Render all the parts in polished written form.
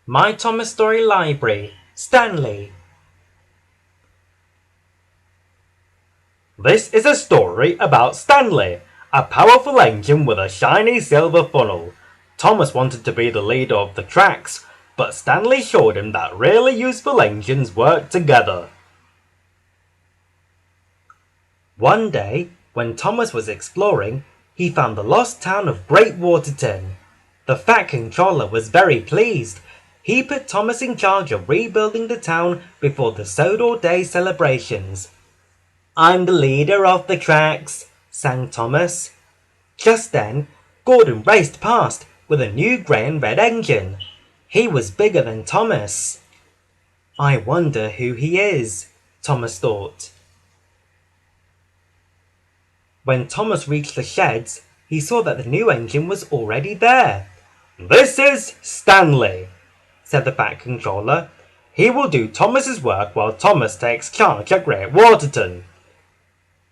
My Thomas Story Library, Stanley. This is a story about Stanley, a powerful engine with a shiny silver funnel. Thomas wanted to be the leader of the tracks, but Stanley showed him that really useful engines work together. One day, when Thomas was exploring, he found the lost town of Great Waterton. The Fat Controller was very pleased. He put Thomas in charge of rebuilding the town before the Sodor Day celebrations. "I'm the leader of the tracks," sang Thomas. Just then, Gordon raced past with a new grey and red engine. He was bigger than Thomas. "I wonder who he is," Thomas thought. When Thomas reached the sheds, he saw that the new engine was already there. "This is Stanley," said the Fat Controller. "He will do Thomas's work while Thomas takes charge at Great Waterton."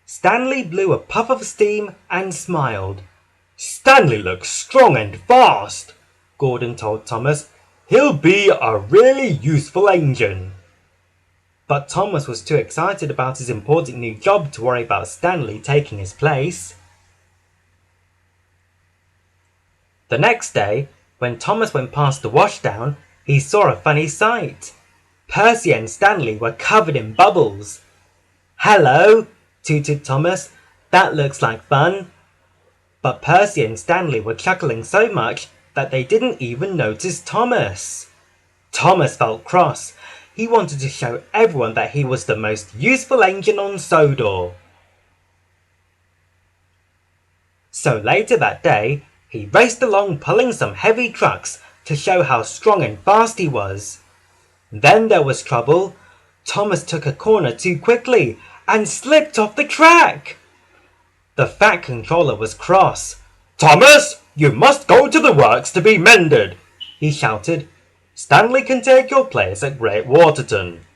Stanley blew a puff of steam and smiled. "Stanley looks strong and fast," Gordon told Thomas. "He'll be a really useful engine." But Thomas was too excited about his important new job to worry about Stanley taking his place. The next day, when Thomas went past the washdown, he saw a funny sight. Percy and Stanley were covered in bubbles. "Hello," tooted Thomas. "That looks like fun." But Percy and Stanley were chuckling so much that they didn't even notice Thomas. Thomas felt cross. He wanted to show everyone that he was the most useful engine on Sodor. So later that day, he raced along pulling some heavy trucks to show how strong and fast he was. Then there was trouble. Thomas took a corner too quickly and slipped off the track. The Fat Controller was cross. "Thomas, you must go to the works to be mended," he shouted. "Stanley can take your place at Great Waterton."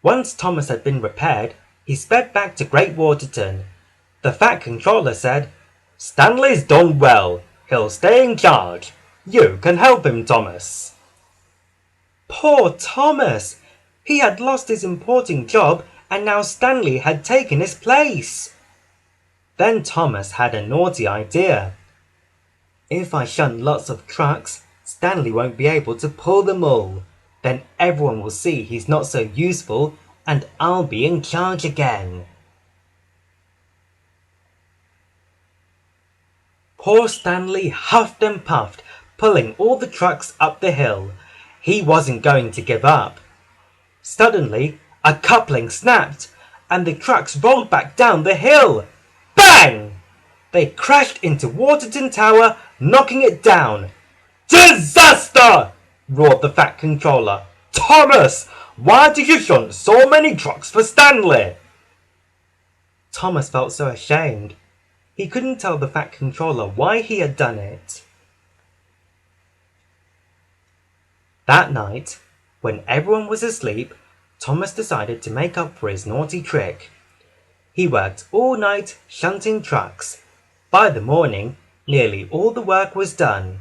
Once Thomas had been repaired, he sped back to Great Waterton. The Fat Controller said, "Stanley's done well. He'll stay in charge. You can help him, Thomas." Poor Thomas! He had lost his important job and now Stanley had taken his place. Then Thomas had a naughty idea. "If I shunt lots of trucks, Stanley won't be able to pull them all. Then everyone will see he's not so useful and I'll be in charge again." Poor Stanley huffed and puffed, pulling all the trucks up the hill. He wasn't going to give up. Suddenly, a coupling snapped, and the trucks rolled back down the hill. Bang! They crashed into Waterton Tower, knocking it down. "Disaster!" roared the Fat Controller. "Thomas, why did you shunt so many trucks for Stanley?" Thomas felt so ashamed. He couldn't tell the Fat Controller why he had done it. That night, when everyone was asleep, Thomas decided to make up for his naughty trick. He worked all night shunting trucks. By the morning, nearly all the work was done.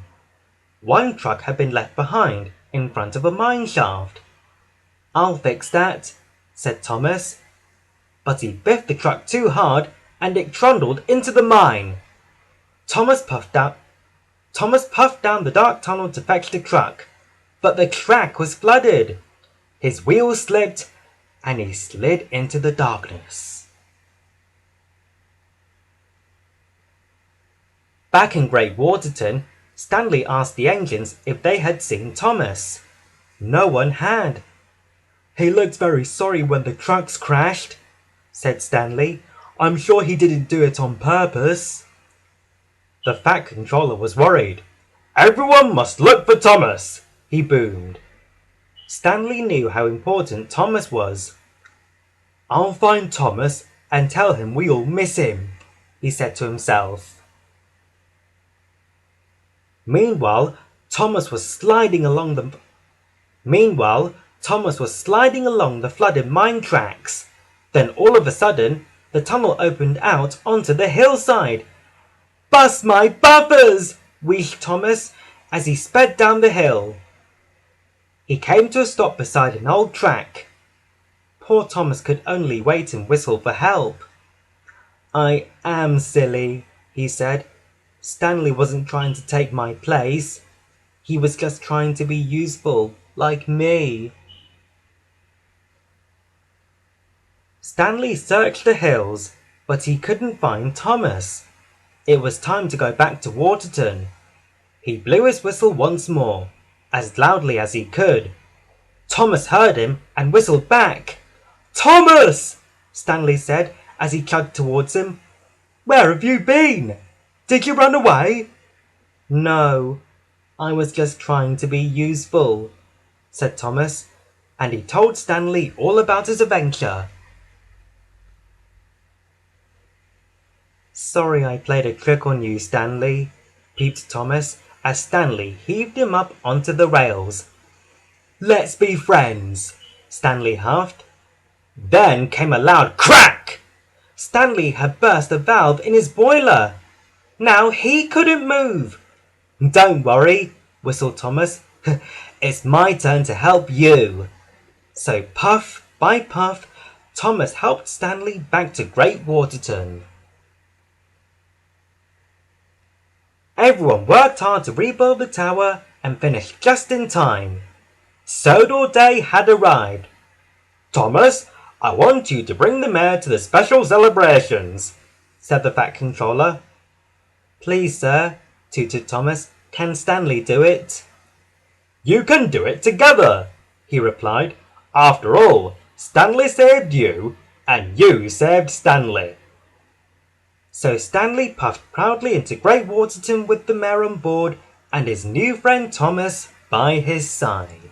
One truck had been left behind in front of a mine shaft. "I'll fix that," said Thomas. But he biffed the truck too hard and it trundled into the mine. Thomas puffed down the dark tunnel to fetch the truck, but the track was flooded. His wheels slipped and he slid into the darkness. Back in Great Waterton, Stanley asked the engines if they had seen Thomas. No one had. "He looked very sorry when the trucks crashed," said Stanley. "I'm sure he didn't do it on purpose." The Fat Controller was worried. "Everyone must look for Thomas," he boomed. Stanley knew how important Thomas was. "I'll find Thomas and tell him we all miss him," he said to himself. Meanwhile, Thomas was sliding along the flooded mine tracks. Then all of a sudden, the tunnel opened out onto the hillside. "Bust my buffers!" wheezed Thomas as he sped down the hill. He came to a stop beside an old track. Poor Thomas could only wait and whistle for help. "I am silly," he said. "Stanley wasn't trying to take my place. He was just trying to be useful, like me." Stanley searched the hills, but he couldn't find Thomas. It was time to go back to Waterton. He blew his whistle once more, as loudly as he could. Thomas heard him and whistled back. "Thomas!" Stanley said as he chugged towards him. "Where have you been? Did you run away?" "No, I was just trying to be useful," said Thomas, and he told Stanley all about his adventure. "Sorry I played a trick on you, Stanley," peeped Thomas as Stanley heaved him up onto the rails. "Let's be friends," Stanley huffed. Then came a loud crack! Stanley had burst a valve in his boiler. Now he couldn't move. "Don't worry," whistled Thomas. "It's my turn to help you." So puff by puff, Thomas helped Stanley back to Great Waterton. Everyone worked hard to rebuild the tower and finished just in time. Sodor Day had arrived. "Thomas, I want you to bring the mayor to the special celebrations," said the Fat Controller. "Please, sir," tooted Thomas. "Can Stanley do it?" "You can do it together," he replied. "After all, Stanley saved you, and you saved Stanley." So Stanley puffed proudly into Great Waterton with the mayor on board and his new friend Thomas by his side.